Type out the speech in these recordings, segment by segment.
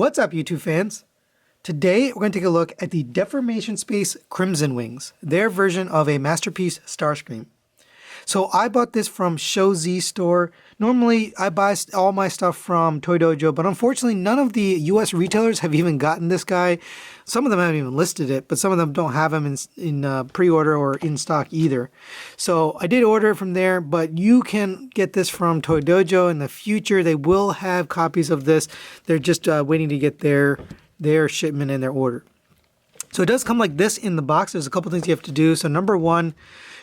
What's up, YouTube fans? Today we're going to take a look at the Deformation Space Crimson Wings, their version of a masterpiece Starscream. So I bought this from Show Z store. Normally I buy all my stuff from Toy Dojo, but unfortunately none of the US retailers have even gotten this guy. Some of them haven't even listed it, but some of them don't have them in pre-order or in stock either. So I did order it from there, but you can get this from Toy Dojo in the future. They will have copies of this. They're just waiting to get their shipment and their order. So it does come like this in the box. There's a couple things you have to do. So number one,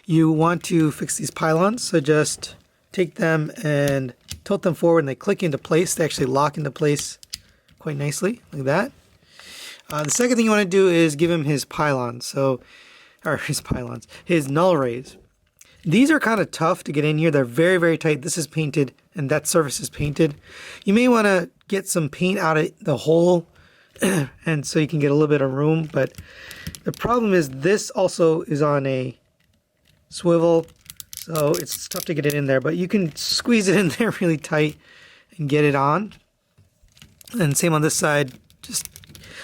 you want to fix these pylons. So just take them and tilt them forward and they click into place. They actually lock into place quite nicely, like that. The second thing you want to do is give him his pylons. His null rays. These are kind of tough to get in here. They're very, very tight. This is painted and that surface is painted. You may want to get some paint out of the hole and so you can get a little bit of room, but the problem is this also is on a swivel, so it's tough to get it in there, but you can squeeze it in there really tight and get it on. And same on this side. Just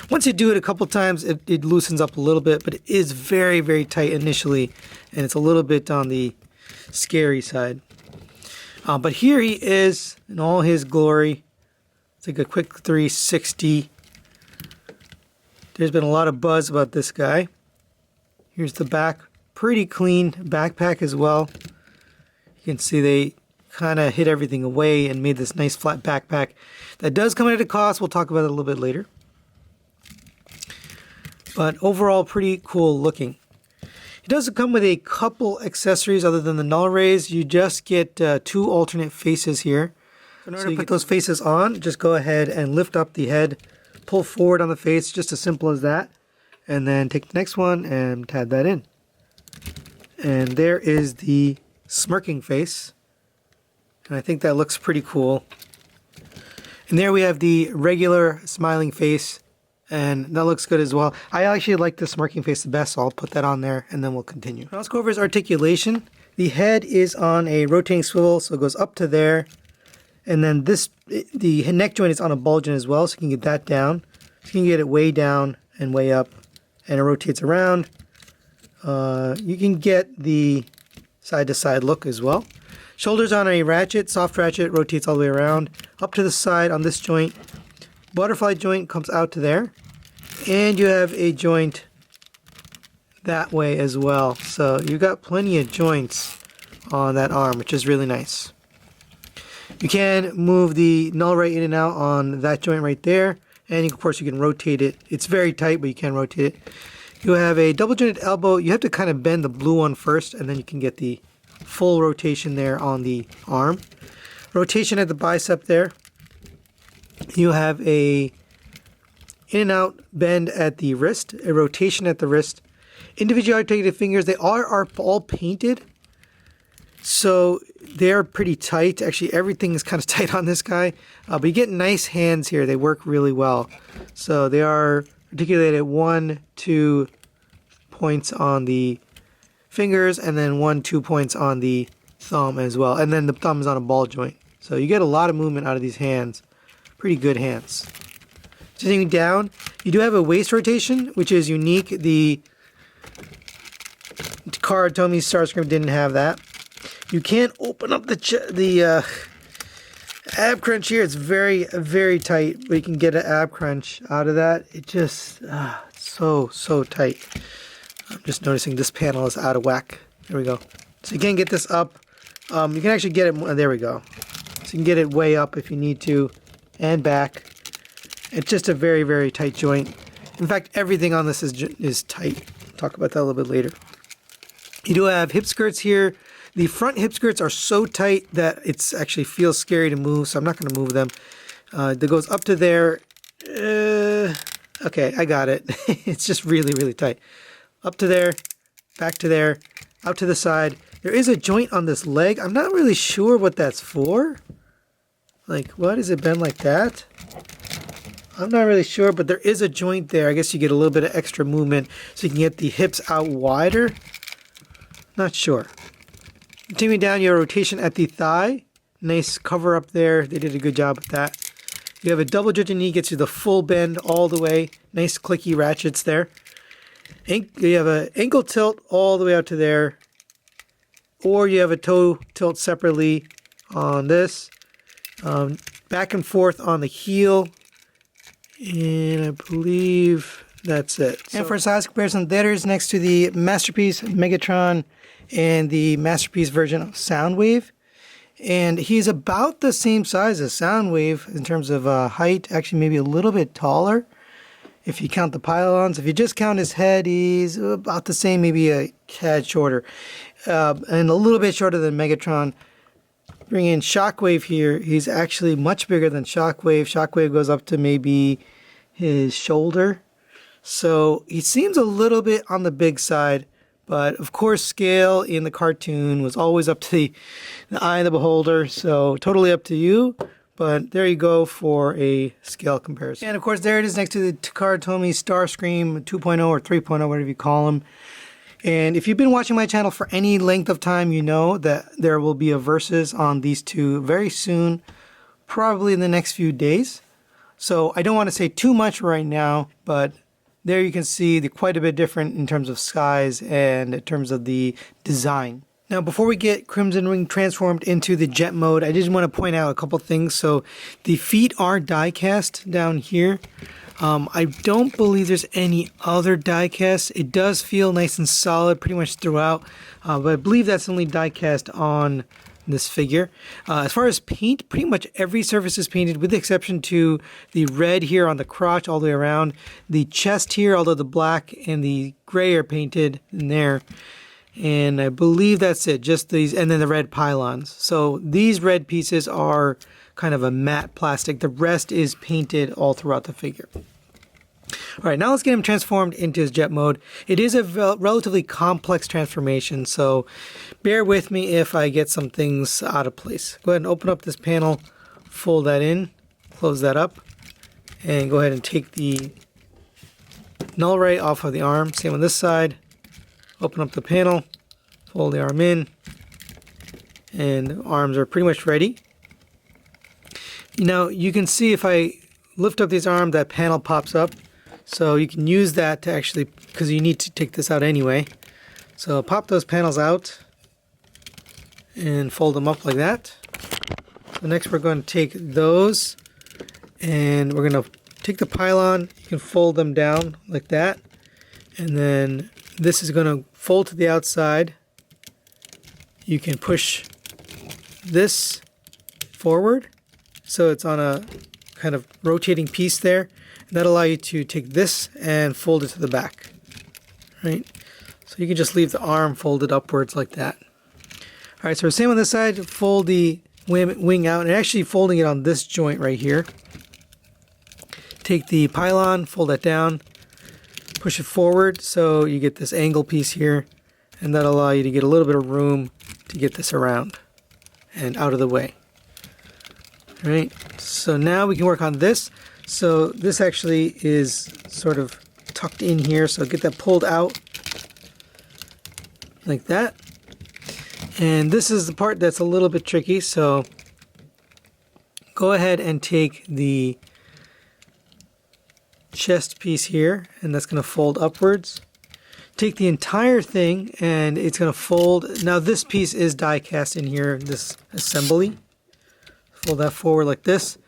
once you do it a couple times, it loosens up a little bit, but it is very, very tight initially, and it's a little bit on the scary side. But here he is in all his glory. It's like a quick 360. There's been a lot of buzz about this guy. Here's the back. Pretty clean backpack as well. You can see they kind of hid everything away and made this nice flat backpack. That does come at a cost. We'll talk about it a little bit later. But overall, pretty cool looking. It does come with a couple accessories other than the null rays. You just get two alternate faces here. So in order to put those faces on, just go ahead and lift up the head, pull forward on the face, just as simple as that. And then take the next one and tab that in. And there is the smirking face. And I think that looks pretty cool. And there we have the regular smiling face. And that looks good as well. I actually like the smirking face the best, so I'll put that on there and then we'll continue. Now let's go over his articulation. The head is on a rotating swivel, so it goes up to there. And then the neck joint is on a ball joint as well, so you can get that down. So you can get it way down and way up. And it rotates around. You can get the side-to-side look as well. Shoulders on a ratchet, soft ratchet, rotates all the way around. Up to the side on this joint. Butterfly joint comes out to there. And you have a joint that way as well. So you've got plenty of joints on that arm, which is really nice. You can move the null ray in and out on that joint right there. And of course you can rotate it. It's very tight, but you can rotate it. You have a double jointed elbow. You have to kind of bend the blue one first, and then you can get the full rotation there on the arm. Rotation at the bicep there. You have a in and out bend at the wrist, a rotation at the wrist. Individually articulated fingers, they are all painted. So they're pretty tight. Actually, everything is kind of tight on this guy. But you get nice hands here. They work really well. So they are articulated 1, 2 points on the fingers, and then 1, 2 points on the thumb as well. And then the thumb is on a ball joint. So you get a lot of movement out of these hands. Pretty good hands. Sitting down, you do have a waist rotation, which is unique. The card told me Starscream didn't have that. You can't open up the ab crunch here. It's very, very tight, but you can get an ab crunch out of that. It just, so tight. I'm just noticing this panel is out of whack. There we go. So you can get this up. You can actually get it, there we go. So you can get it way up if you need to, and back. It's just a very, very tight joint. In fact, everything on this is tight. I'll talk about that a little bit later. You do have hip skirts here. The front hip skirts are so tight that it actually feels scary to move, so I'm not going to move them. That goes up to there. Okay, I got it. It's just really, really tight. Up to there, back to there, out to the side. There is a joint on this leg. I'm not really sure what that's for. Like, what? Is it bent like that? I'm not really sure, but there is a joint there. I guess you get a little bit of extra movement so you can get the hips out wider. Not sure. Continuing down, your rotation at the thigh. Nice cover up there. They did a good job with that. You have a double jointed knee, gets you the full bend all the way. Nice clicky ratchets there. You have an ankle tilt all the way out to there. Or you have a toe tilt separately on this. Back and forth on the heel. And I believe that's it. And for size comparison, there is next to the Masterpiece Megatron and the Masterpiece version of Soundwave. And he's about the same size as Soundwave in terms of height, actually maybe a little bit taller if you count the pylons. If you just count his head, he's about the same, maybe a tad shorter. And a little bit shorter than Megatron. Bring in Shockwave here, he's actually much bigger than Shockwave. Shockwave goes up to maybe his shoulder. So he seems a little bit on the big side. But of course, scale in the cartoon was always up to the eye of the beholder, so totally up to you. But there you go for a scale comparison. And of course, there it is next to the Takara Tomy Starscream 2.0 or 3.0, whatever you call them. And if you've been watching my channel for any length of time, you know that there will be a versus on these two very soon, probably in the next few days. So I don't want to say too much right now, but there you can see they're quite a bit different in terms of size and in terms of the design. Now, before we get Crimson Wing transformed into the jet mode, I just want to point out a couple things. So the feet are die cast down here. I don't believe there's any other die cast. It does feel nice and solid pretty much throughout, but I believe that's only die cast on this figure. As far as paint, pretty much every surface is painted with the exception to the red here on the crotch all the way around. The chest here, although the black and the gray are painted in there. And I believe that's it, just these, and then the red pylons. So these red pieces are kind of a matte plastic. The rest is painted all throughout the figure. All right, now let's get him transformed into his jet mode. It is a relatively complex transformation, so bear with me if I get some things out of place. Go ahead and open up this panel, fold that in, close that up, and go ahead and take the null ray off of the arm. Same on this side. Open up the panel, fold the arm in, and the arms are pretty much ready. Now you can see if I lift up this arm, that panel pops up. So you can use that to actually, because you need to take this out anyway. So pop those panels out and fold them up like that. So next we're going to take those and we're going to take the pylon. You can fold them down like that. And then this is going to fold to the outside. You can push this forward. So it's on a kind of rotating piece there. And that'll allow you to take this and fold it to the back. Right? So you can just leave the arm folded upwards like that. Alright, so same on this side. Fold the wing out. And actually folding it on this joint right here. Take the pylon, fold that down. Push it forward so you get this angle piece here. And that'll allow you to get a little bit of room to get this around and out of the way. Alright, so now we can work on this. So this actually is sort of tucked in here, so get that pulled out like that. And this is the part that's a little bit tricky, so go ahead and take the chest piece here, and that's going to fold upwards. Take the entire thing and it's going to fold. Now this piece is die cast in here, this assembly. Fold that forward like this.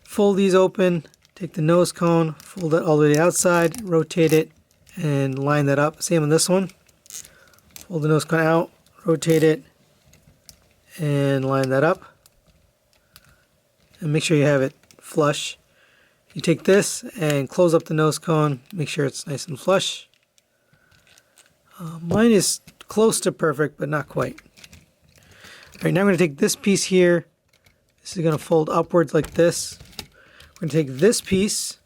Fold these open, take the nose cone, fold it all the way to the outside, rotate it, and line that up. Same on this one. Fold the nose cone out, rotate it, and line that up. And make sure you have it flush. You take this and close up the nose cone, make sure it's nice and flush. Mine is close to perfect, but not quite. Alright, now I'm going to take this piece here. This is going to fold upwards like this. We're going to take this piece,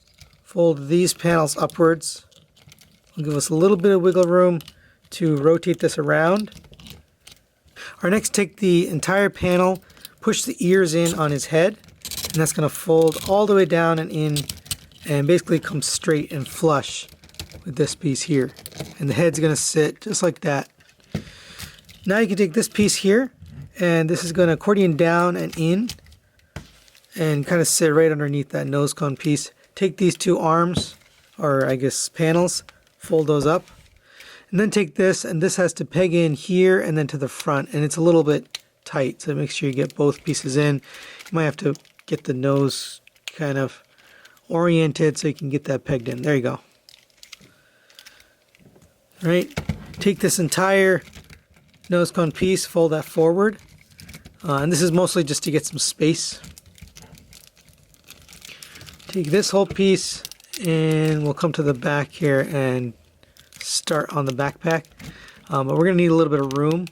fold these panels upwards. It'll give us a little bit of wiggle room to rotate this around. Alright, next take the entire panel, push the ears in on his head, and that's going to fold all the way down and in, and basically come straight and flush with this piece here. And the head's going to sit just like that. Now you can take this piece here, and this is going to accordion down and in. and kind of sit right underneath that nose cone piece. Take these two arms, or I guess panels, fold those up, and then take this, and this has to peg in here and then to the front, and it's a little bit tight, so make sure you get both pieces in. You might have to get the nose kind of oriented so you can get that pegged in. There you go. All right, take this entire nose cone piece, fold that forward, and this is mostly just to get some space. Take this whole piece, and we'll come to the back here and start on the backpack, but we're going to need a little bit of room.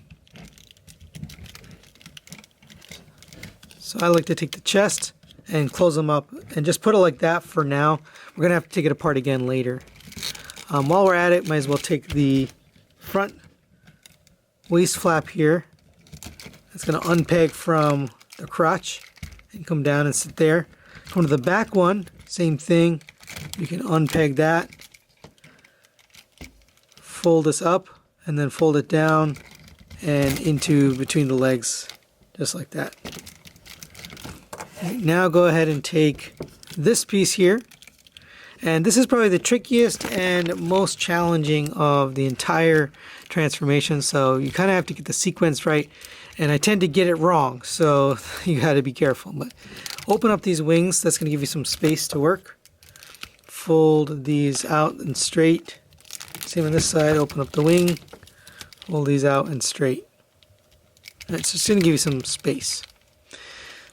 So I like to take the chest and close them up and just put it like that for now. We're going to have to take it apart again later. While we're at it, might as well take the front waist flap here. It's going to unpeg from the crotch and come down and sit there. Come to the back one, same thing. You can unpeg that, fold this up, and then fold it down and into between the legs, just like that. Now go ahead and take this piece here, and this is probably the trickiest and most challenging of the entire transformation, so you kind of have to get the sequence right, and I tend to get it wrong, so you got to be careful. But open up these wings, that's going to give you some space to work. Fold these out and straight. Same on this side, open up the wing, fold these out and straight. It's just going to give you some space.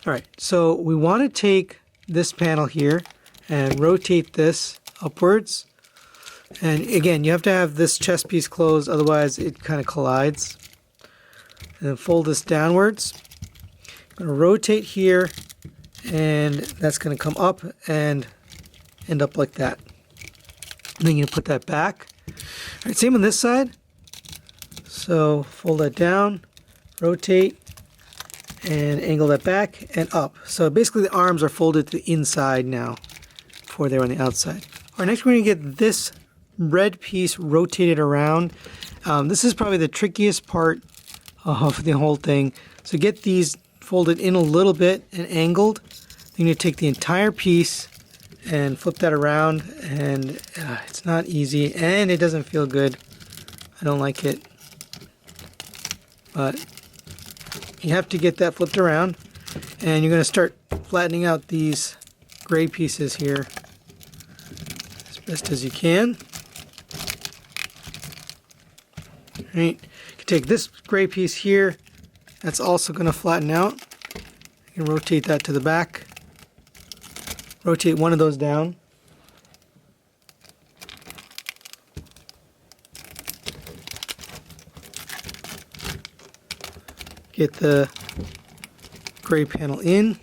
Alright, so we want to take this panel here and rotate this upwards. And again, you have to have this chest piece closed, otherwise it kind of collides. And then fold this downwards. I'm going to rotate here, and that's going to come up and end up like that. And then you put that back. Alright, same on this side. So fold that down, rotate, and angle that back and up. So basically the arms are folded to the inside now before they're on the outside. Alright, next we're going to get this red piece rotated around. This is probably the trickiest part of the whole thing. So get these folded in a little bit and angled. Then you take the entire piece and flip that around, and it's not easy and it doesn't feel good. I don't like it, but you have to get that flipped around, and you're going to start flattening out these gray pieces here as best as you can. Right. You can take this gray piece here, that's also going to flatten out. You can rotate that to the back. Rotate one of those down. Get the gray panel in.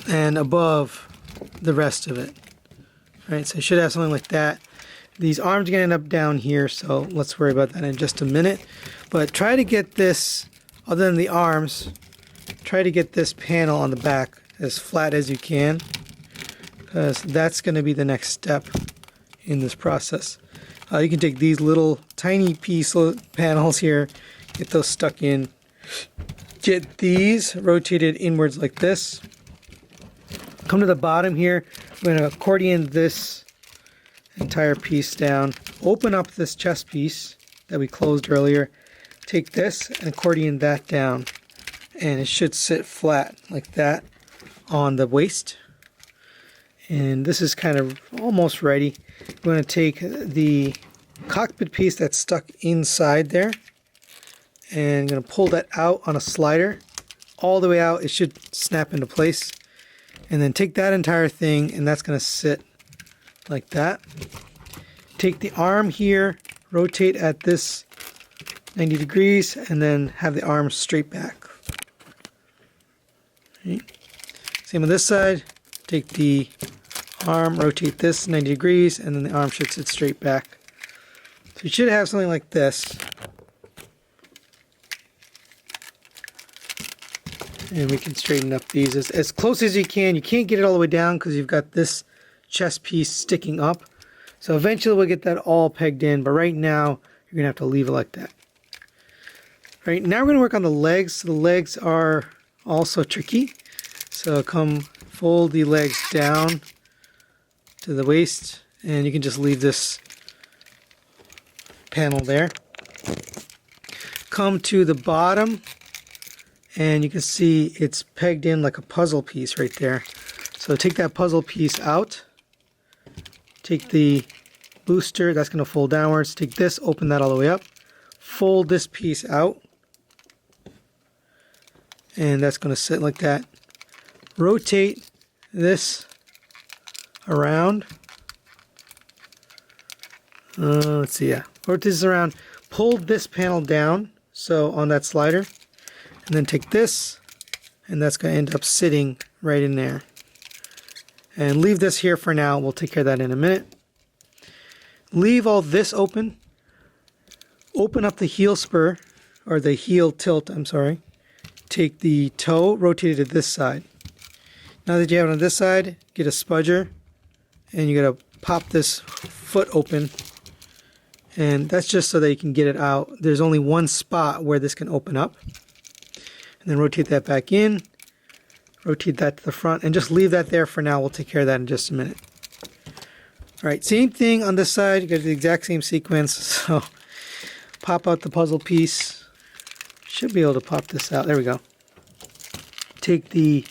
And above the rest of it. Alright, so you should have something like that. These arms are going to end up down here, so let's worry about that in just a minute. But try to get this, other than the arms, try to get this panel on the back as flat as you can, because that's going to be the next step in this process. You can take these little tiny piece panels here, get those stuck in, get these rotated inwards like this. Come to the bottom here, we're going to accordion this entire piece down, open up this chest piece that we closed earlier, take this and accordion that down, and it should sit flat like that on the waist. And this is kind of almost ready. We're going to take the cockpit piece that's stuck inside there, and I'm going to pull that out on a slider all the way out. It should snap into place, and then take that entire thing, and that's going to sit like that. Take the arm here, rotate at this 90 degrees, and then have the arm straight back. Okay. Same on this side. Take the arm, rotate this 90 degrees, and then the arm should sit straight back. So you should have something like this. And we can straighten up these as close as you can. You can't get it all the way down because you've got this chest piece sticking up. So eventually we'll get that all pegged in, but right now you're going to have to leave it like that. Right, now we're going to work on the legs. The legs are also tricky. So come fold the legs down to the waist, and you can just leave this panel there. Come to the bottom, and you can see it's pegged in like a puzzle piece right there. So take that puzzle piece out. Take the booster, that's going to fold downwards. Take this, open that all the way up. Fold this piece out. And that's going to sit like that. Rotate this around. Let's see, yeah. Rotate this around. Pull this panel down, so on that slider. And then take this, and that's going to end up sitting right in there. And leave this here for now. We'll take care of that in a minute. Leave all this open. Open up the heel spur, or the heel tilt, I'm sorry. Take the toe, rotate it to this side. Now that you have it on this side, get a spudger, and you gotta pop this foot open. And that's just so that you can get it out. There's only one spot where this can open up. And then rotate that back in. Rotate that to the front, and just leave that there for now. We'll take care of that in just a minute. Alright, same thing on this side. You got the exact same sequence. So pop out the puzzle piece. Should be able to pop this out. There we go. Take the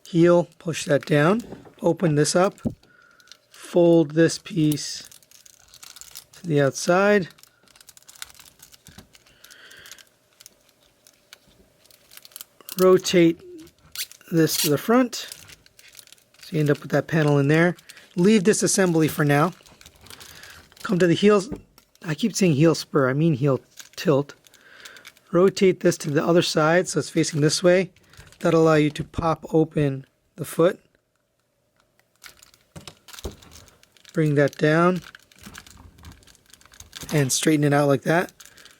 heel, push that down, open this up, fold this piece to the outside. Rotate this to the front. So you end up with that panel in there. Leave this assembly for now. Come to the heels. I keep saying heel spur, I mean heel tilt. Rotate this to the other side so it's facing this way. That'll allow you to pop open the foot. Bring that down and straighten it out like that.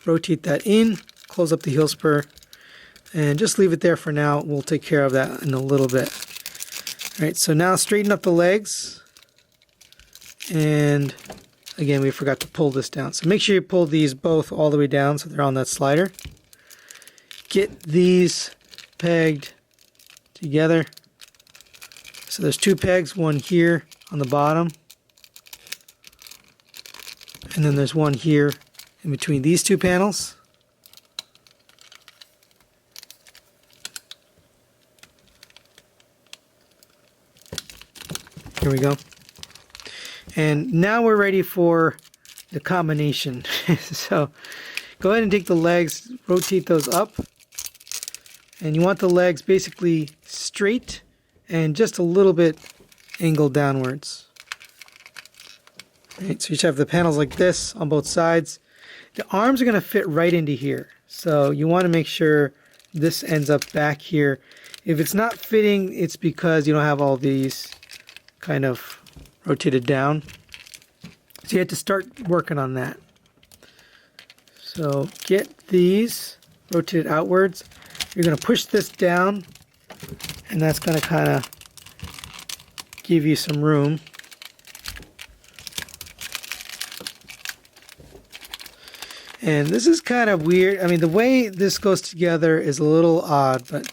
Rotate that in, close up the heel spur, and just leave it there for now. We'll take care of that in a little bit. Alright, so now straighten up the legs. And again, we forgot to pull this down. So make sure you pull these both all the way down so they're on that slider. Get these pegged together. So there's two pegs, one here on the bottom. And then there's one here in between these two panels. Here we go. And now we're ready for the combination. So go ahead and take the legs, rotate those up. And you want the legs basically straight and just a little bit angled downwards. Right, so you should have the panels like this on both sides. The arms are going to fit right into here. So you want to make sure this ends up back here. If it's not fitting, it's because you don't have all these kind of rotated down. So you have to start working on that. So get these rotated outwards. You're going to push this down, and that's going to kind of give you some room. And this is kind of weird. I mean, the way this goes together is a little odd, but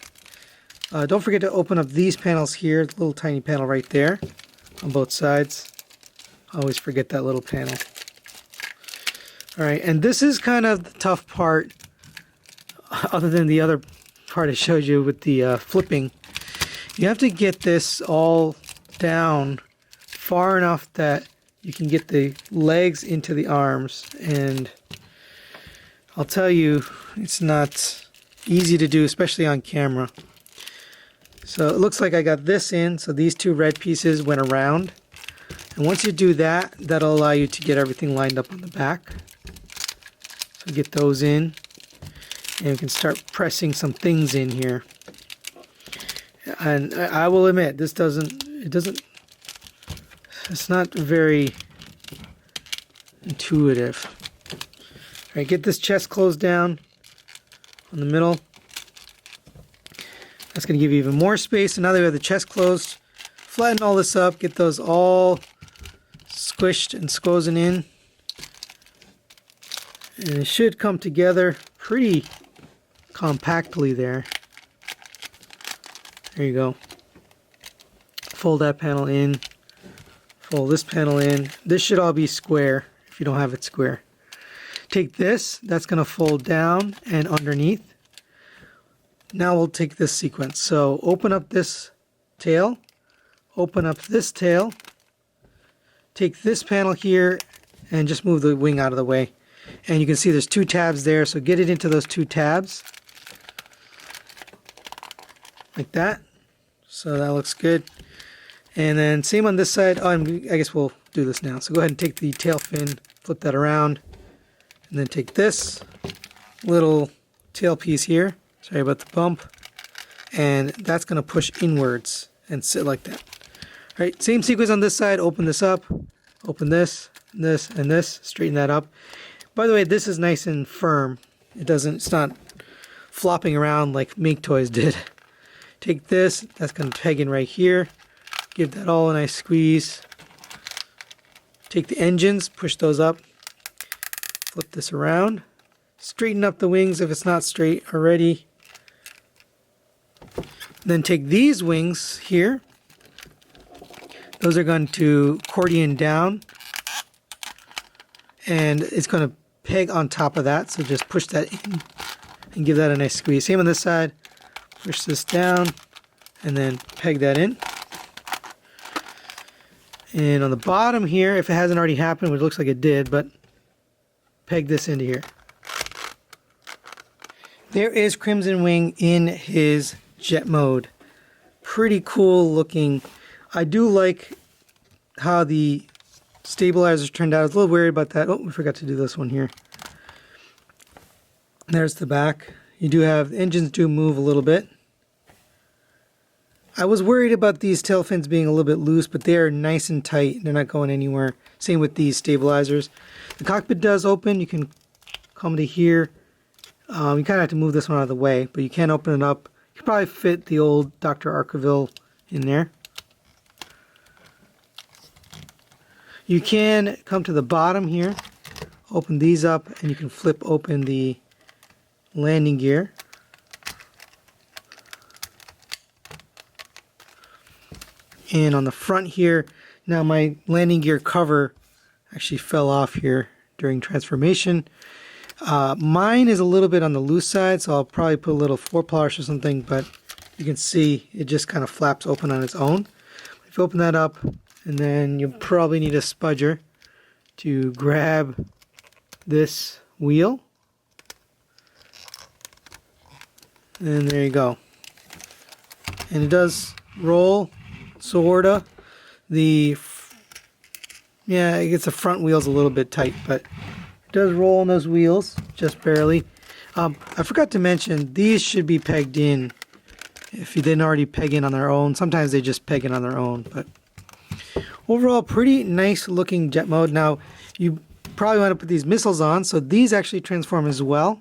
don't forget to open up these panels here, the little tiny panel right there on both sides. I always forget that little panel. Alright, and this is kind of the tough part, other than the other part I showed you with the flipping. You have to get this all down far enough that you can get the legs into the arms, and I'll tell you, it's not easy to do, especially on camera. So it looks like I got this in, so these two red pieces went around. And once you do that, that'll allow you to get everything lined up on the back. So get those in, and we can start pressing some things in here. And I will admit, it's not very intuitive. All right, get this chest closed down on the middle. That's going to give you even more space. So now that we have the chest closed, flatten all this up, get those all squished and squozen in. And it should come together pretty compactly there. There you go. Fold that panel in. Fold this panel in. This should all be square if you don't have it square. Take this, that's going to fold down and underneath. Now we'll take this sequence. So open up this tail, open up this tail, take this panel here and just move the wing out of the way. And you can see there's 2 tabs there, so get it into those 2 tabs. Like that. So that looks good. And then same on this side. Oh, I guess we'll do this now. So go ahead and take the tail fin, flip that around, and then take this little tail piece here. Sorry about the bump. And that's going to push inwards and sit like that. All right, same sequence on this side. Open this up, open this, this, and this. Straighten that up. By the way, this is nice and firm. It's not flopping around like Make Toys did. Take this, that's going to peg in right here. Give that all a nice squeeze. Take the engines, push those up. Flip this around. Straighten up the wings if it's not straight already. Then take these wings here. Those are going to accordion down. And it's going to peg on top of that. So just push that in and give that a nice squeeze. Same on this side. Push this down and then peg that in. And on the bottom here, if it hasn't already happened, which looks like it did, but peg this into here. There is Crimson Wing in his jet mode. Pretty cool looking. I do like how the stabilizers turned out. I was a little worried about that. Oh, we forgot to do this one here. There's the back. You do have, the engines do move a little bit. I was worried about these tail fins being a little bit loose, but they are nice and tight. They're not going anywhere. Same with these stabilizers. The cockpit does open. You can come to here. You kind of have to move this one out of the way, but you can open it up. You could probably fit the old Dr. Arkaville in there. You can come to the bottom here, open these up, and you can flip open the landing gear. And on the front here, now my landing gear cover actually fell off here during transformation. Mine is a little bit on the loose side, so I'll probably put a little 4-polish or something, but you can see it just kind of flaps open on its own. If you open that up, and then you'll probably need a spudger to grab this wheel. And there you go. And it does roll, sorta. Yeah, I guess the front wheel's a little bit tight, but it does roll on those wheels, just barely. I forgot to mention, these should be pegged in if you didn't already peg in on their own. Sometimes they just peg in on their own, but overall, pretty nice looking jet mode. Now, you probably want to put these missiles on, so these actually transform as well.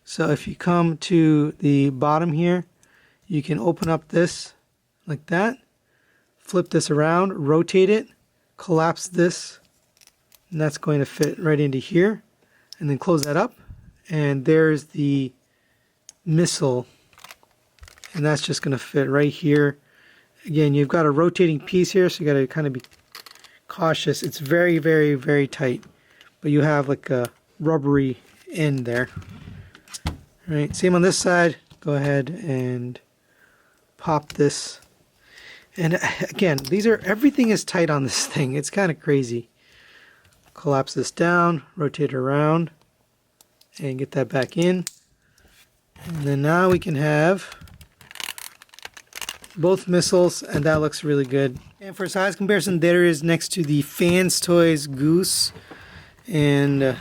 So if you come to the bottom here, you can open up this like that, flip this around, rotate it, collapse this, and that's going to fit right into here, and then close that up, and there's the missile, and that's just going to fit right here. Again, you've got a rotating piece here, so you got to kind of be cautious. It's very, very, very tight, but you have like a rubbery end there. All right, same on this side. Go ahead and pop this. And again, everything is tight on this thing. It's kind of crazy. Collapse this down, rotate it around, and get that back in. And then now we can have both missiles, and that looks really good. And for size comparison, there is next to the Fans Toys Goose, and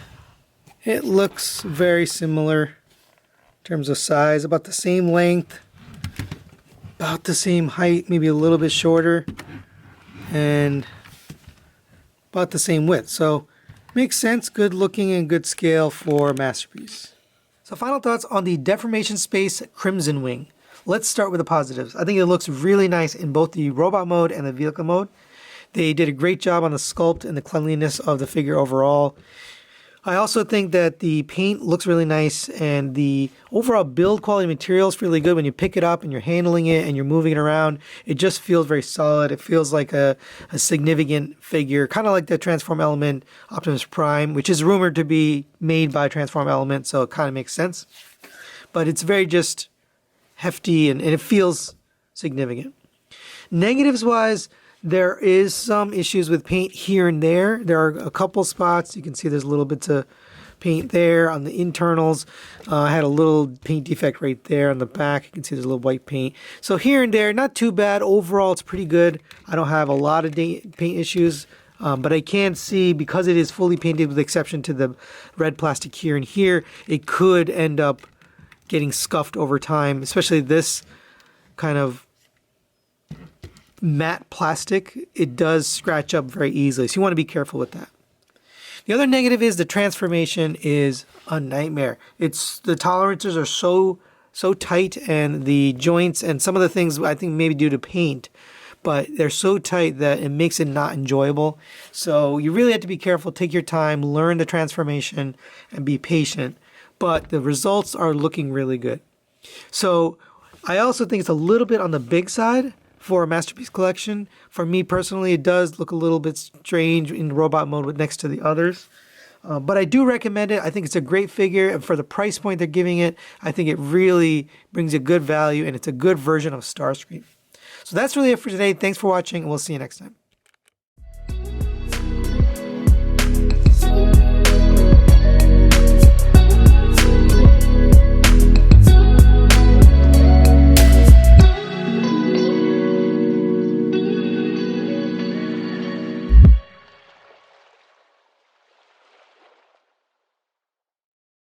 it looks very similar in terms of size, about the same length, about the same height, maybe a little bit shorter, and about the same width. So makes sense, good looking and good scale for a masterpiece. So final thoughts on the Deformation Space Crimson Wing. Let's start with the positives. I think it looks really nice in both the robot mode and the vehicle mode. They did a great job on the sculpt and the cleanliness of the figure overall. I also think that the paint looks really nice and the overall build quality material is really good. When you pick it up and you're handling it and you're moving it around, it just feels very solid. It feels like a significant figure, kind of like the Transform Element Optimus Prime, which is rumored to be made by Transform Element, so it kind of makes sense. But it's very just hefty and it feels significant. Negatives wise, there is some issues with paint here and there. There are a couple spots. You can see there's little bits of paint there on the internals. I had a little paint defect right there on the back. You can see there's a little white paint. So here and there, not too bad. Overall, it's pretty good. I don't have a lot of paint issues, but I can see because it is fully painted with the exception to the red plastic here and here, it could end up getting scuffed over time, especially this kind of matte plastic. It does scratch up very easily, so you want to be careful with that. The other negative is the transformation is a nightmare. The tolerances are so tight, and the joints and some of the things I think maybe due to paint, but they're so tight that it makes it not enjoyable. So you really have to be careful, take your time, learn the transformation, and be patient. But the results are looking really good. So I also think it's a little bit on the big side for a Masterpiece Collection. For me personally, it does look a little bit strange in robot mode next to the others. But I do recommend it. I think it's a great figure, and for the price point they're giving it, I think it really brings a good value, and it's a good version of Starscream. So that's really it for today. Thanks for watching, and we'll see you next time.